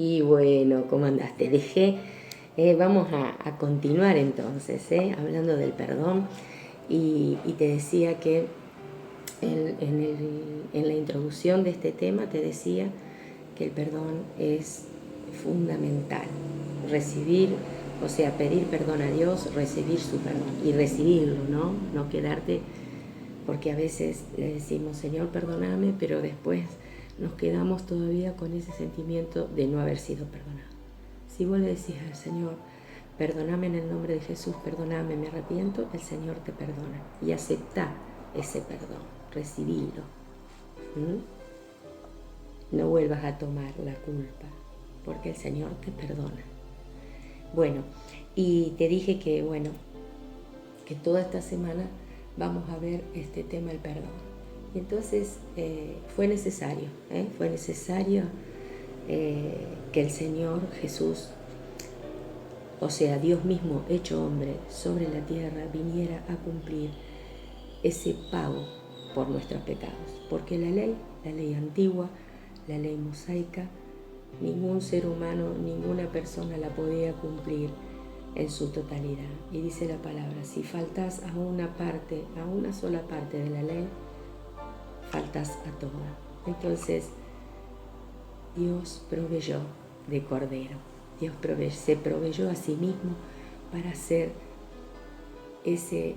Y bueno, ¿cómo andás? Te dejé, vamos a continuar entonces, hablando del perdón. Y te decía que en la introducción de este tema te decía que el perdón es fundamental. Recibir, o sea, pedir perdón a Dios, recibir su perdón y recibirlo, ¿no? No quedarte, porque a veces le decimos, Señor, perdóname, pero después nos quedamos todavía con ese sentimiento de no haber sido perdonado. Si vos le decís al Señor, perdóname en el nombre de Jesús, perdóname, me arrepiento, el Señor te perdona. Y acepta ese perdón, recibilo. No vuelvas a tomar la culpa, porque el Señor te perdona. Bueno, y te dije que, bueno, que toda esta semana vamos a ver este tema del perdón. Y entonces fue necesario que el Señor Jesús, o sea, Dios mismo hecho hombre sobre la tierra, viniera a cumplir ese pago por nuestros pecados. Porque la ley antigua, la ley mosaica, ningún ser humano, ninguna persona la podía cumplir en su totalidad. Y dice la palabra, si faltas a una sola parte de la ley, faltas a toda. Entonces, Dios proveyó de cordero. Dios se proveyó a sí mismo para hacer ese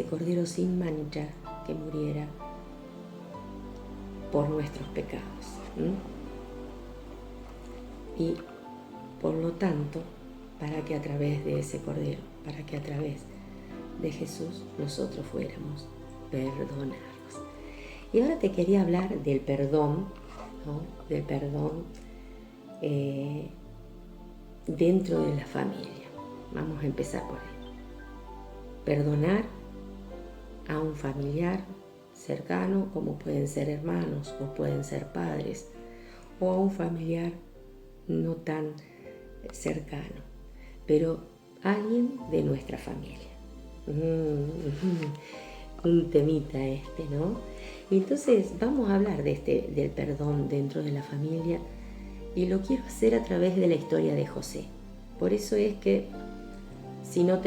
cordero sin mancha que muriera por nuestros pecados. Y por lo tanto, para que a través de ese cordero, para que a través de Jesús nosotros fuéramos perdonados. Y ahora te quería hablar del perdón, ¿no? Del perdón dentro de la familia. Vamos a empezar por ahí. Perdonar a un familiar cercano, como pueden ser hermanos o pueden ser padres, o a un familiar no tan cercano, pero alguien de nuestra familia. Un temita ¿no? Y entonces vamos a hablar del perdón dentro de la familia, y lo quiero hacer a través de la historia de José. Por eso es que si no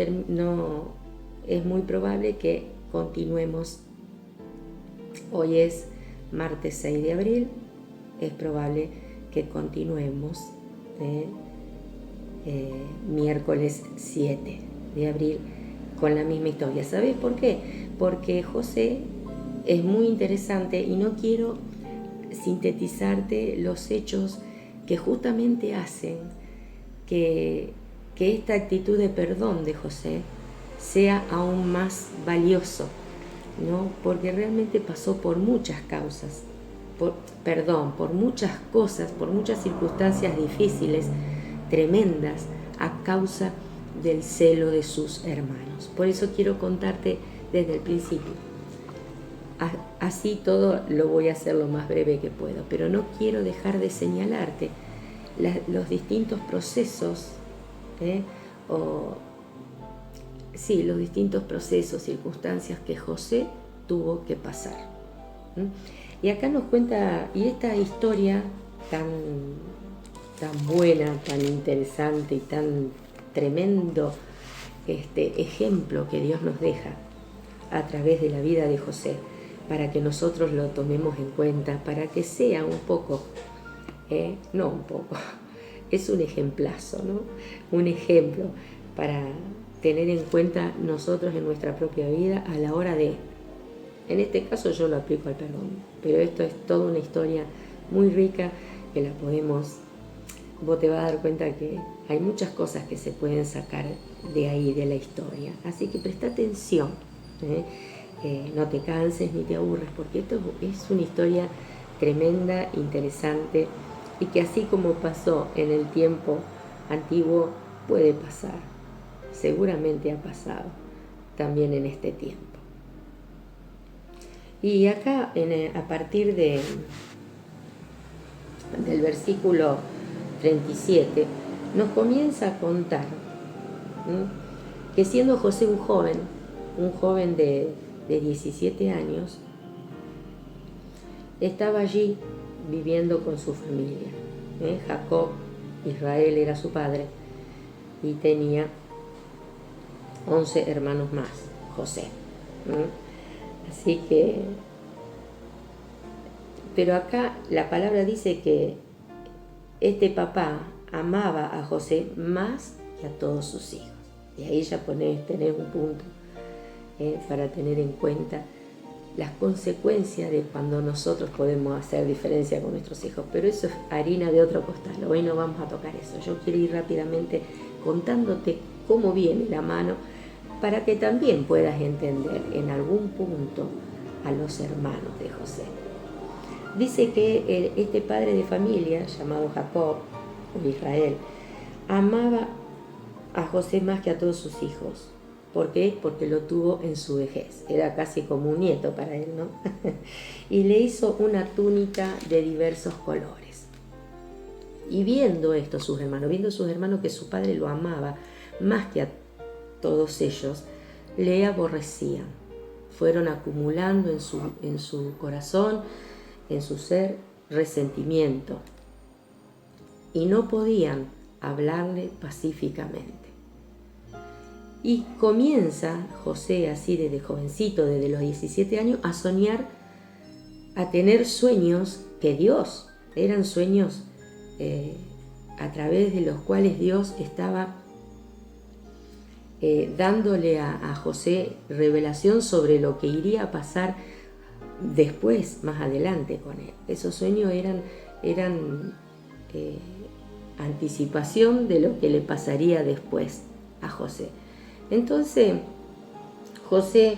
es muy probable que continuemos. Hoy es martes 6 de abril, es probable que continuemos miércoles 7 de abril con la misma historia. ¿Sabes por qué? Porque José es muy interesante y no quiero sintetizarte los hechos que justamente hacen que esta actitud de perdón de José sea aún más valioso, ¿no? Porque realmente pasó por muchas causas, por muchas cosas, por muchas circunstancias difíciles, tremendas, a causa del celo de sus hermanos. Por eso quiero contarte desde el principio. Así todo lo voy a hacer lo más breve que puedo, pero no quiero dejar de señalarte los distintos procesos, los distintos procesos, circunstancias que José tuvo que pasar. Y acá nos cuenta, y esta historia tan buena, tan interesante y tan tremendo ejemplo que Dios nos deja a través de la vida de José, para que nosotros lo tomemos en cuenta, para que sea un poco, no un poco, es un ejemplazo, ¿no? Un ejemplo para tener en cuenta nosotros en nuestra propia vida a la hora de, en este caso yo lo aplico al perdón, pero esto es toda una historia muy rica que la podemos, vos te vas a dar cuenta que hay muchas cosas que se pueden sacar de ahí, de la historia, así que presta atención, no te canses ni te aburres, porque esto es una historia tremenda, interesante, y que así como pasó en el tiempo antiguo, puede pasar, seguramente ha pasado también en este tiempo. Y acá, a partir del versículo 37, nos comienza a contar que siendo José un joven de 17 años, estaba allí viviendo con su familia. Jacob, Israel era su padre, y tenía 11 hermanos más, José. Así que, pero acá la palabra dice que este papá amaba a José más que a todos sus hijos. Y ahí ya tenés un punto para tener en cuenta las consecuencias de cuando nosotros podemos hacer diferencia con nuestros hijos. Pero eso es harina de otro costal. Hoy no vamos a tocar eso. Yo quiero ir rápidamente contándote cómo viene la mano para que también puedas entender en algún punto a los hermanos de José. Dice que este padre de familia, llamado Jacob o Israel, amaba a José más que a todos sus hijos. ¿Por qué? Porque lo tuvo en su vejez. Era casi como un nieto para él, ¿no? Y le hizo una túnica de diversos colores. Y viendo sus hermanos que su padre lo amaba más que a todos ellos, le aborrecían. Fueron acumulando en su corazón, en su ser, resentimiento. Y no podían hablarle pacíficamente. Y comienza José así desde jovencito, desde los 17 años, a soñar, a tener sueños que Dios, eran sueños a través de los cuales Dios estaba dándole a José revelación sobre lo que iría a pasar después, más adelante con él. Esos sueños eran anticipación de lo que le pasaría después a José. Entonces, José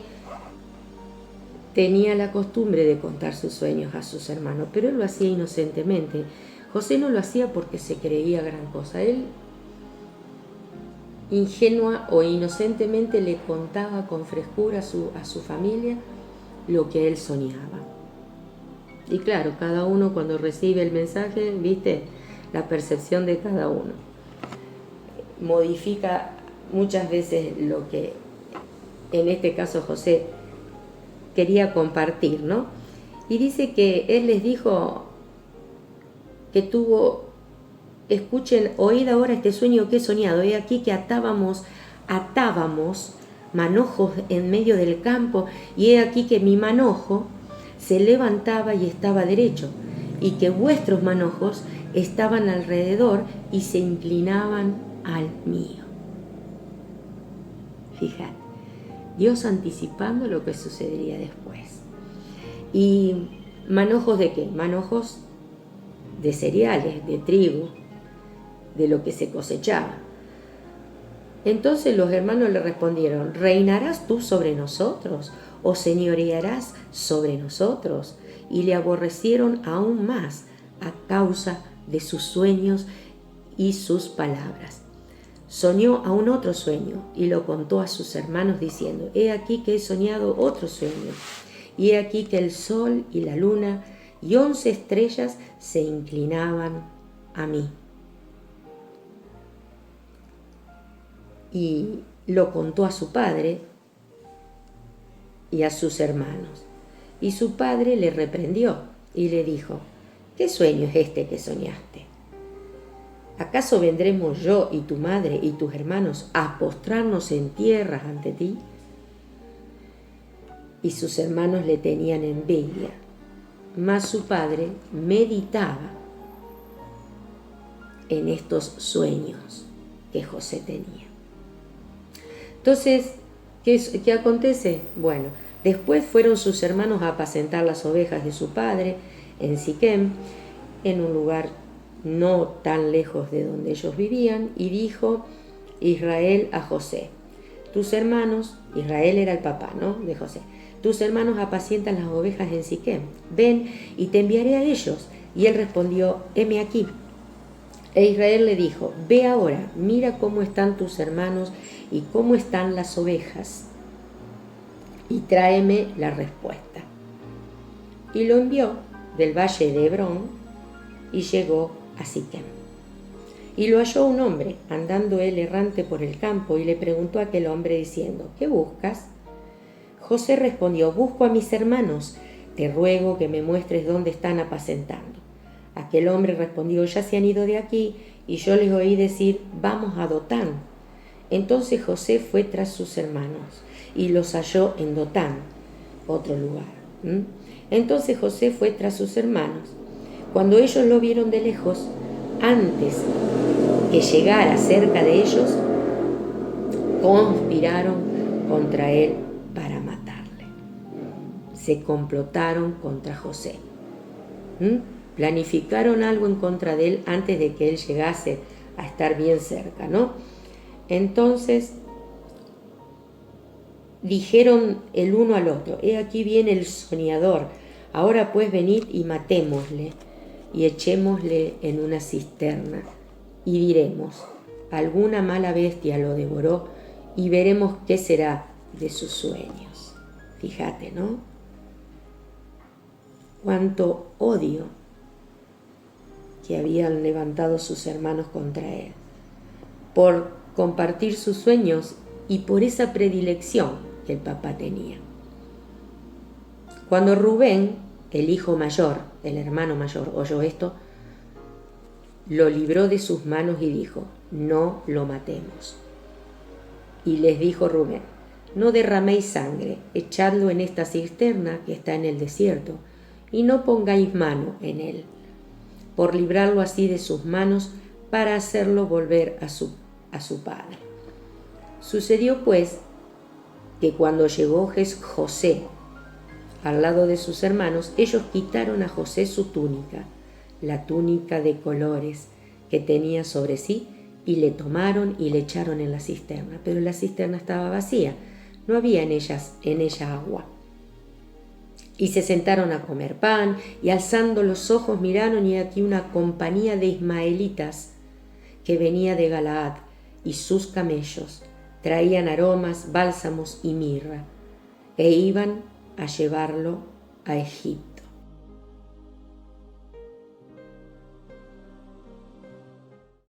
tenía la costumbre de contar sus sueños a sus hermanos, pero él lo hacía inocentemente. José no lo hacía porque se creía gran cosa. Él, ingenua o inocentemente, le contaba con frescura a su familia lo que él soñaba. Y claro, cada uno cuando recibe el mensaje, viste, la percepción de cada uno modifica muchas veces lo que en este caso José quería compartir, ¿no? Y dice que él les dijo que escuchen, oíd ahora este sueño que he soñado. He aquí que atábamos manojos en medio del campo, y he aquí que mi manojo se levantaba y estaba derecho, y que vuestros manojos estaban alrededor y se inclinaban al mío. Fíjate, Dios anticipando lo que sucedería después. ¿Y manojos de qué? Manojos de cereales, de trigo, de lo que se cosechaba. Entonces los hermanos le respondieron: ¿reinarás tú sobre nosotros o señorearás sobre nosotros? Y le aborrecieron aún más a causa de sus sueños y sus palabras. Soñó aún otro sueño y lo contó a sus hermanos diciendo: he aquí que he soñado otro sueño, y he aquí que el sol y la luna y 11 estrellas se inclinaban a mí. Y lo contó a su padre y a sus hermanos. Y su padre le reprendió y le dijo: ¿qué sueño es este que soñaste? ¿Acaso vendremos yo y tu madre y tus hermanos a postrarnos en tierra ante ti? Y sus hermanos le tenían envidia, mas su padre meditaba en estos sueños que José tenía. Entonces, ¿qué acontece? Bueno, después fueron sus hermanos a apacentar las ovejas de su padre en Siquem, en un lugar no tan lejos de donde ellos vivían, y dijo Israel a José: tus hermanos, Israel era el papá, ¿no?, de José, tus hermanos apacientan las ovejas en Siquem, ven y te enviaré a ellos. Y él respondió: heme aquí. E Israel le dijo: ve ahora, mira cómo están tus hermanos y cómo están las ovejas, y tráeme la respuesta. Y lo envió del valle de Hebrón, y llegó a Siquem. Y lo halló un hombre, andando él errante por el campo, y le preguntó a aquel hombre diciendo: ¿qué buscas? José respondió: busco a mis hermanos, te ruego que me muestres dónde están apacentando. Aquel hombre respondió: ya se han ido de aquí, y yo les oí decir: vamos a Dotán. Entonces José fue tras sus hermanos y los halló en Dotán, otro lugar. Entonces José fue tras sus hermanos. Cuando ellos lo vieron de lejos, antes que llegara cerca de ellos, conspiraron contra él para matarle. Se complotaron contra José. Planificaron algo en contra de él antes de que él llegase a estar bien cerca, ¿no? Entonces dijeron el uno al otro: he aquí viene el soñador, ahora pues venid y matémosle y echémosle en una cisterna, y diremos: alguna mala bestia lo devoró, y veremos qué será de sus sueños. Fíjate, ¿no? Cuánto odio que habían levantado sus hermanos contra él, por compartir sus sueños y por esa predilección que el papá tenía. Cuando Rubén, el hijo mayor, el hermano mayor, oyó esto, lo libró de sus manos y dijo: no lo matemos. Y les dijo Rubén: no derraméis sangre, echadlo en esta cisterna que está en el desierto, y no pongáis mano en él, por librarlo así de sus manos, para hacerlo volver a su padre. Sucedió pues que cuando llegó José al lado de sus hermanos, ellos quitaron a José su túnica, la túnica de colores que tenía sobre sí, y le tomaron y le echaron en la cisterna. Pero la cisterna estaba vacía, no había en ella agua. Y se sentaron a comer pan, y alzando los ojos miraron, y aquí una compañía de ismaelitas que venía de Galaad, y sus camellos traían aromas, bálsamos y mirra, e iban a llevarlo a Egipto.